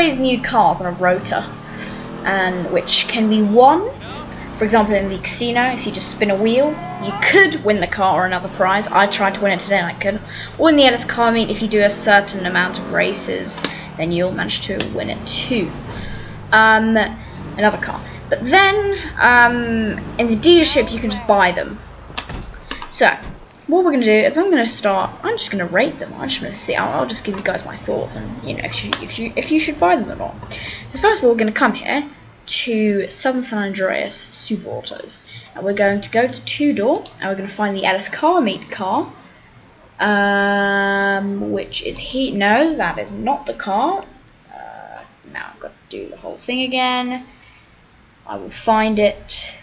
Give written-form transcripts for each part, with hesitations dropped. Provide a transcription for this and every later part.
always new cars on a rotor, and which can be won. For example, in the casino, if you just spin a wheel, you could win the car or another prize. I tried to win it today and I couldn't. Or in the Ellis car meet, if you do a certain amount of races, then you'll manage to win it too. Another car. But then, in the dealerships, you can just buy them. So, what we're going to do is I'm just going to rate them. I'm just going to see. I'll just give you guys my thoughts on, if you should buy them or not. So first of all, we're going to come here to Southern San Andreas Super Autos, and we're going to go to two-door, and we're going to find the Ellis car meet car, which is here. No, that is not the car. Now I've got to do the whole thing again. I will find it.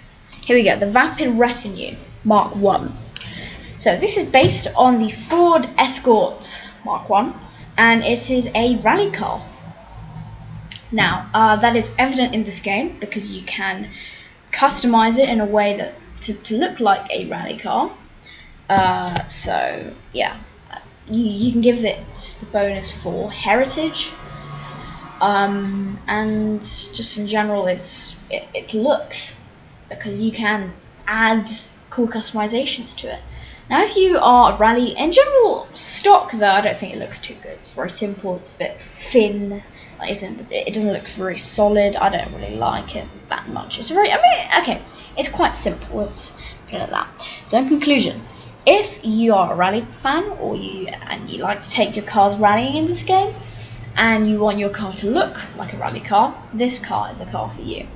Here we go, the Vapid Retinue Mark 1. So this is based on the Ford Escort Mark 1, and it is a rally car. Now, that is evident in this game because you can customize it in a way that to look like a rally car. So, yeah, you can give it the bonus for heritage. And just in general, it looks, because you can add cool customizations to it. Now, if you are a rally, in general, stock though, I don't think it looks too good. It's very simple, it's a bit thin. It doesn't look very solid. I don't really like it that much. Okay, it's quite simple. Let's put it like that. So in conclusion, if you are a rally fan and you like to take your cars rallying in this game, and you want your car to look like a rally car, this car is the car for you.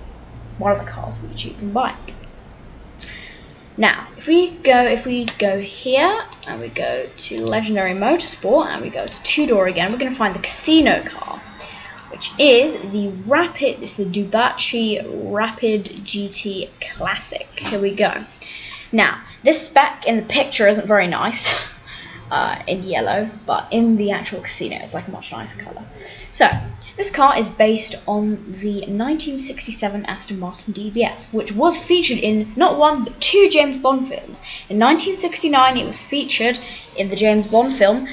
One of the cars which you can buy. Now, if we go here and we go to Legendary Motorsport and we go to two-door again, we're going to find the casino car, which is the Ducati Rapid GT Classic. Here we go. Now, this spec in the picture isn't very nice, in yellow, but in the actual casino it's like a much nicer colour. So, this car is based on the 1967 Aston Martin DBS, which was featured in not one but two James Bond films. In 1969 it was featured in the James Bond film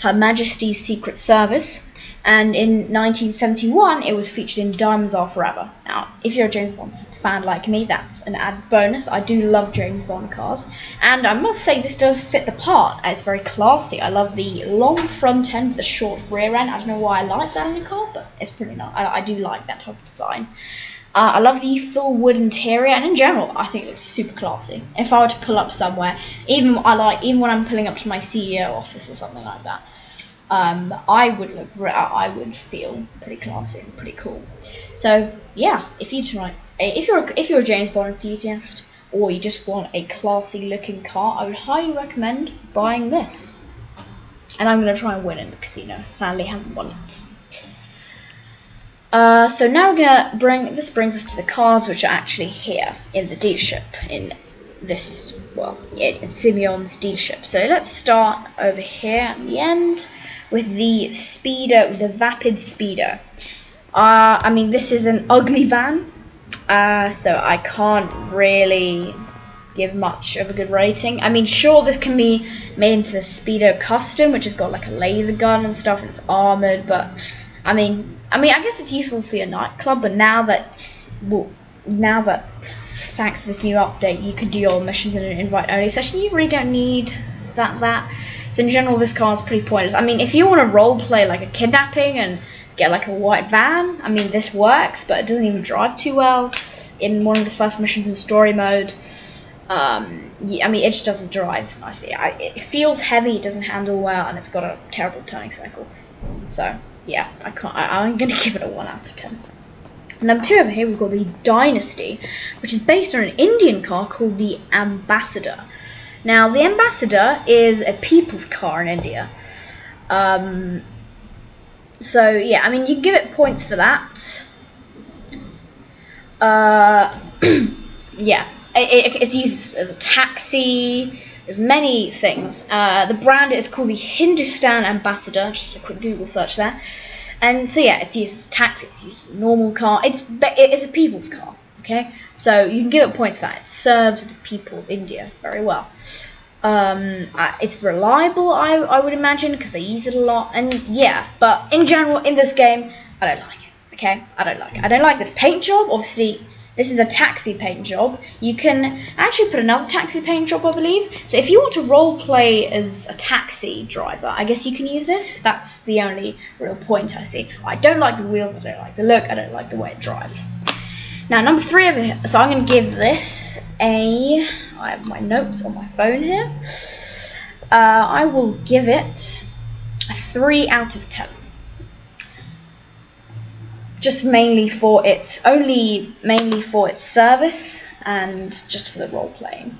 Her Majesty's Secret Service, and in 1971 it was featured in Diamonds Are Forever. Now, if you're a James Bond fan like me, that's an added bonus. I do love James Bond cars, and I must say this does fit the part. It's very classy. I love the long front end with the short rear end. I don't know why I like that in a car, but it's pretty nice. I do like that type of design. I love the full wood interior, and in general, I think it looks super classy. If I were to pull up somewhere, even when I'm pulling up to my CEO office or something like that, I would feel pretty classy and pretty cool. So yeah, if you're a James Bond enthusiast, or you just want a classy looking car, I would highly recommend buying this. And I'm going to try and win in the casino. Sadly, I haven't won it. So now this brings us to the cars which are actually here in the dealership, in Simeon's dealership. So let's start over here at the end with the Speedo, the Vapid Speedo. This is an ugly van, so I can't really give much of a good rating. Sure, this can be made into the Speedo Custom, which has got like a laser gun and stuff, and it's armored, but I guess it's useful for your nightclub, but now that thanks to this new update, you could do your missions in an invite-only session, you really don't need that. So in general, this car is pretty pointless. If you want to roleplay like a kidnapping and get like a white van, this works, but it doesn't even drive too well in one of the first missions in story mode. It just doesn't drive nicely. It feels heavy, it doesn't handle well, and it's got a terrible turning cycle. So yeah, I'm going to give it a 1 out of 10. Number 2 over here, we've got the Dynasty, which is based on an Indian car called the Ambassador. Now, the Ambassador is a people's car in India. So, yeah, you can give it points for that. Yeah, it's used as a taxi. There's many things. The brand is called the Hindustan Ambassador. Just a quick Google search there. And so, yeah, it's used as a taxi. It's used as a normal car. It's a people's car. Okay, so you can give it points for that. It serves the people of India very well. It's reliable, I would imagine, because they use it a lot. And yeah, but in general, in this game, I don't like it. Okay, I don't like it. I don't like this paint job. Obviously, this is a taxi paint job. You can actually put another taxi paint job, I believe. So if you want to role play as a taxi driver, I guess you can use this. That's the only real point I see. I don't like the wheels, I don't like the look, I don't like the way it drives. Now, number 3 over here. So I'm going to give this I have my notes on my phone here. I will give it a 3 out of 10. Just mainly for its service and just for the role playing.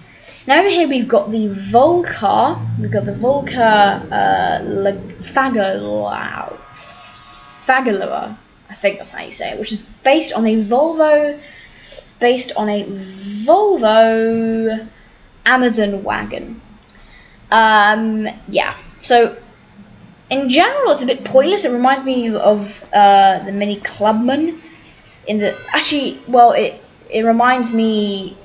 Now over here we've got the Volcar. We've got the Volcar Fagalua. I think that's how you say it, which is based on a Volvo. It's based on a Volvo Amazon wagon. Yeah. So in general, it's a bit pointless. It reminds me of the Mini Clubman. It reminds me.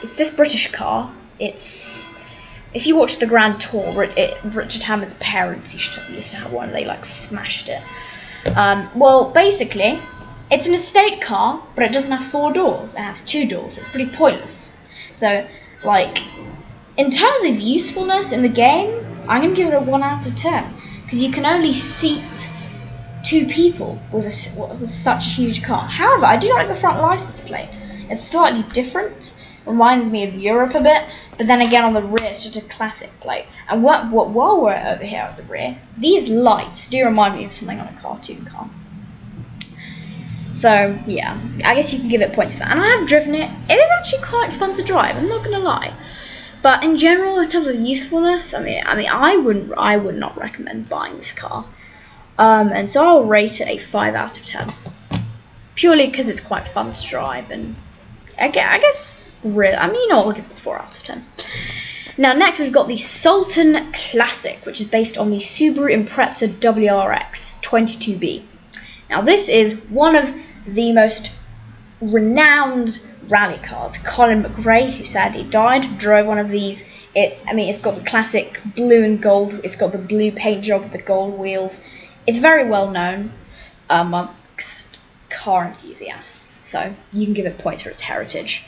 It's this British car. If you watch the Grand Tour, Richard Hammond's parents used to have one. They smashed it. Well, basically, it's an estate car, but it doesn't have 4 doors. It has 2 doors. It's pretty pointless. So, in terms of usefulness in the game, I'm going to give it a 1 out of 10, because you can only seat 2 people with such a huge car. However, I do like the front license plate. It's slightly different, reminds me of Europe a bit, but then again on the rear it's just a classic plate. And while we're over here at the rear, these lights do remind me of something on a cartoon car. So yeah, I guess you can give it points for that. And I have driven it. It is actually quite fun to drive, I'm not going to lie. But in general, in terms of usefulness, I would not recommend buying this car. And so I'll rate it a 5 out of 10. Purely because it's quite fun to drive, and I guess really, I'll give it a 4 out of 10. Now next we've got the Sultan Classic, which is based on the Subaru Impreza WRX 22B. Now this is one of the most renowned rally cars. Colin McRae, who sadly died, drove one of these. It's got the classic blue and gold. It's got the blue paint job with the gold wheels. It's very well known amongst car enthusiasts, so you can give it points for its heritage.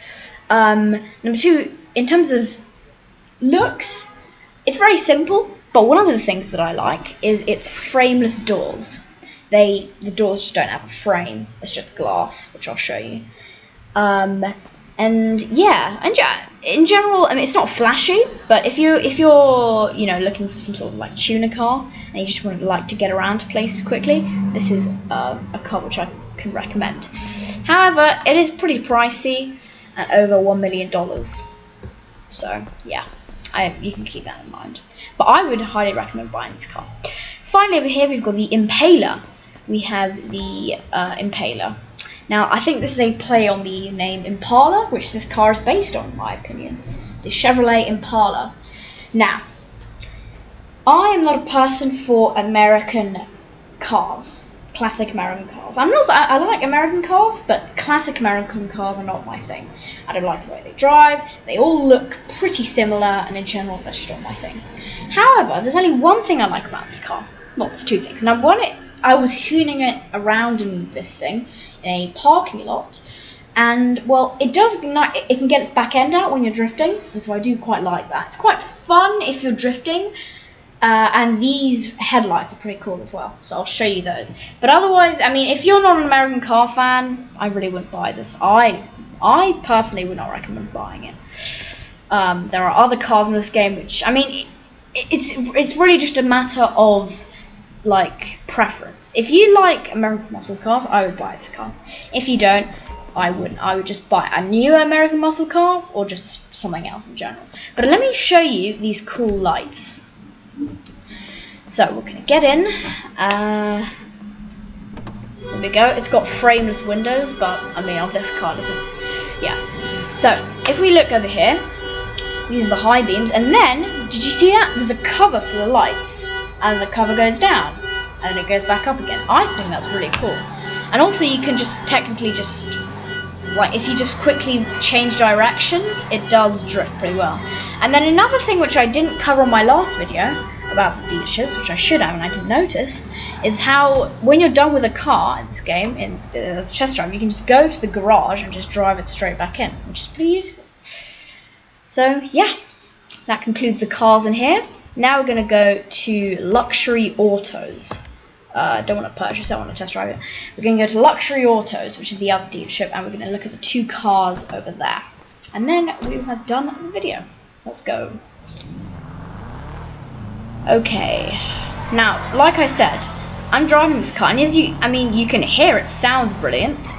Number 2, in terms of looks, it's very simple, but one of the things that I like is its frameless doors. The doors just don't have a frame, it's just glass, which I'll show you. In general, it's not flashy, but if you're looking for some sort of tuner car and you just want to get around to places quickly, this is a car which I can recommend. However, it is pretty pricey at over $1 million. So yeah, you can keep that in mind. But I would highly recommend buying this car. Finally, over here we've got the Impaler. We have the Impaler. Now, I think this is a play on the name Impala, which this car is based on, in my opinion. The Chevrolet Impala. Now, I am not a person for American cars, classic American cars. I like American cars, but classic American cars are not my thing. I don't like the way they drive. They all look pretty similar, and in general, that's just not my thing. However, there's only one thing I like about this car. Well, there's 2 things. Number 1, I was hooning it around in this thing in a parking lot, and well, it can get its back end out when you're drifting, and so I do quite like that. It's quite fun if you're drifting, and these headlights are pretty cool as well, so I'll show you those. But otherwise, if you're not an American car fan, I really wouldn't buy this. I personally would not recommend buying it. There are other cars in this game which, it's really just a matter of preference. If you like American muscle cars, I would buy this car. If you don't, I wouldn't. I would just buy a new American muscle car or just something else in general. But let me show you these cool lights. So we're gonna get in. There we go. It's got frameless windows, but on this car doesn't. Yeah. So if we look over here, these are the high beams, and then did you see that? There's a cover for the lights. And the cover goes down, and then it goes back up again. I think that's really cool. And also you can just technically if you just quickly change directions, it does drift pretty well. And then another thing which I didn't cover on my last video about the dealerships, which I should have and I didn't notice, is how when you're done with a car in this game, in the test drive, you can just go to the garage and just drive it straight back in, which is pretty useful. So yes, that concludes the cars in here. Now we're going to go to Luxury Autos. Don't want to purchase, I want to test drive it. We're going to go to Luxury Autos, which is the other dealership, and we're going to look at the 2 cars over there. And then we will have done the video. Let's go. Okay. Now, like I said, I'm driving this car, and as you can hear it sounds brilliant.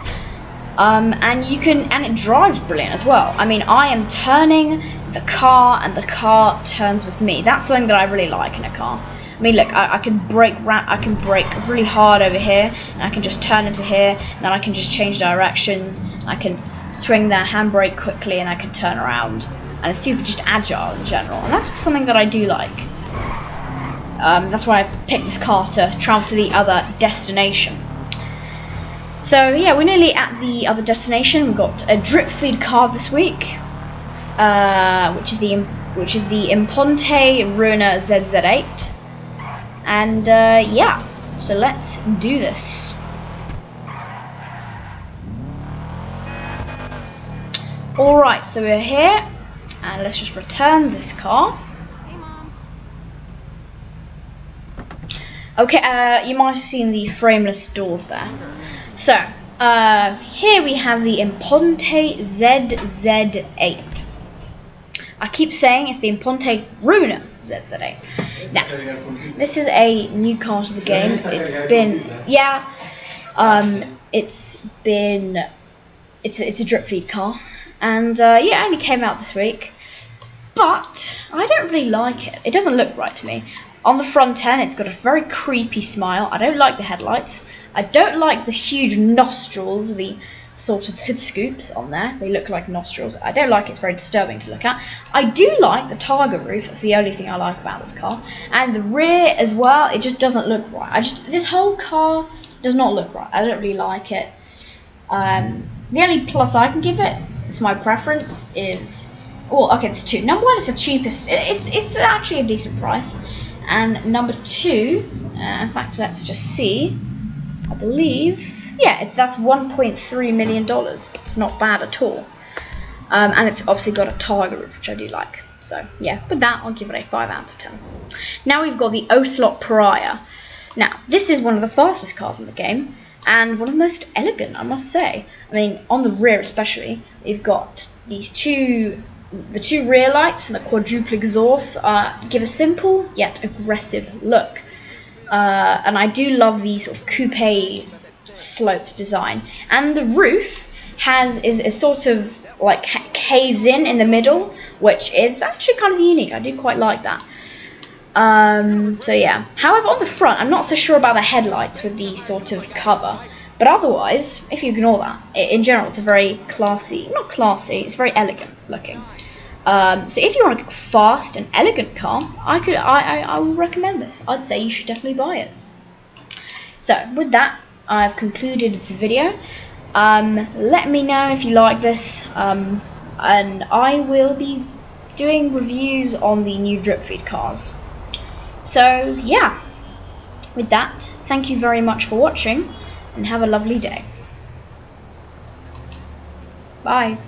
And it drives brilliant as well. I mean, I am turning the car, and the car turns with me. That's something that I really like in a car. I mean, look, I can brake really hard over here, and I can just turn into here, and then I can just change directions. I can swing the handbrake quickly, and I can turn around. And it's super just agile in general, and that's something that I do like. That's why I picked this car to travel to the other destination. So yeah, we're nearly at the other destination. We've got a drip feed car this week, which is the Imponte Ruiner ZZ8, and yeah, so let's do this. All right, so we're here, and let's just return this car. Okay, you might have seen the frameless doors there. So, here we have the Imponte ZZ8. I keep saying it's the Imponte Ruiner ZZ8. Now, this is a new car to the game. It's a drip feed car. And, yeah, it only came out this week. But, I don't really like it. It doesn't look right to me. On the front end, it's got a very creepy smile. I don't like the headlights. I don't like the huge nostrils, the sort of hood scoops on there. They look like nostrils. I don't like it. It's very disturbing to look at. I do like the Targa roof. That's the only thing I like about this car. And the rear as well, it just doesn't look right. This whole car does not look right. I don't really like it. The only plus I can give it, for my preference, is... Oh, okay, there's 2. Number 1 is the cheapest. It's actually a decent price. And number 2, in fact, let's just see. I believe, yeah, that's $1.3 million. It's not bad at all. And it's obviously got a Targa roof, which I do like. So, yeah, with that, I'll give it a 5 out of 10. Now we've got the Ocelot Pariah. Now, this is one of the fastest cars in the game, and one of the most elegant, I must say. I mean, on the rear especially, we've got these the 2 rear lights and the quadruple exhaust give a simple yet aggressive look. And I do love the sort of coupe sloped design. And the roof is sort of like caves in the middle, which is actually kind of unique. I do quite like that. So yeah. However, on the front, I'm not so sure about the headlights with the sort of cover. But otherwise, if you ignore that, in general, it's a very classy, not classy, it's very elegant looking. So if you want a fast and elegant car, I will recommend this. I'd say you should definitely buy it. So with that, I've concluded this video. Let me know if you like this, and I will be doing reviews on the new drip feed cars. So yeah, with that, thank you very much for watching, and have a lovely day. Bye.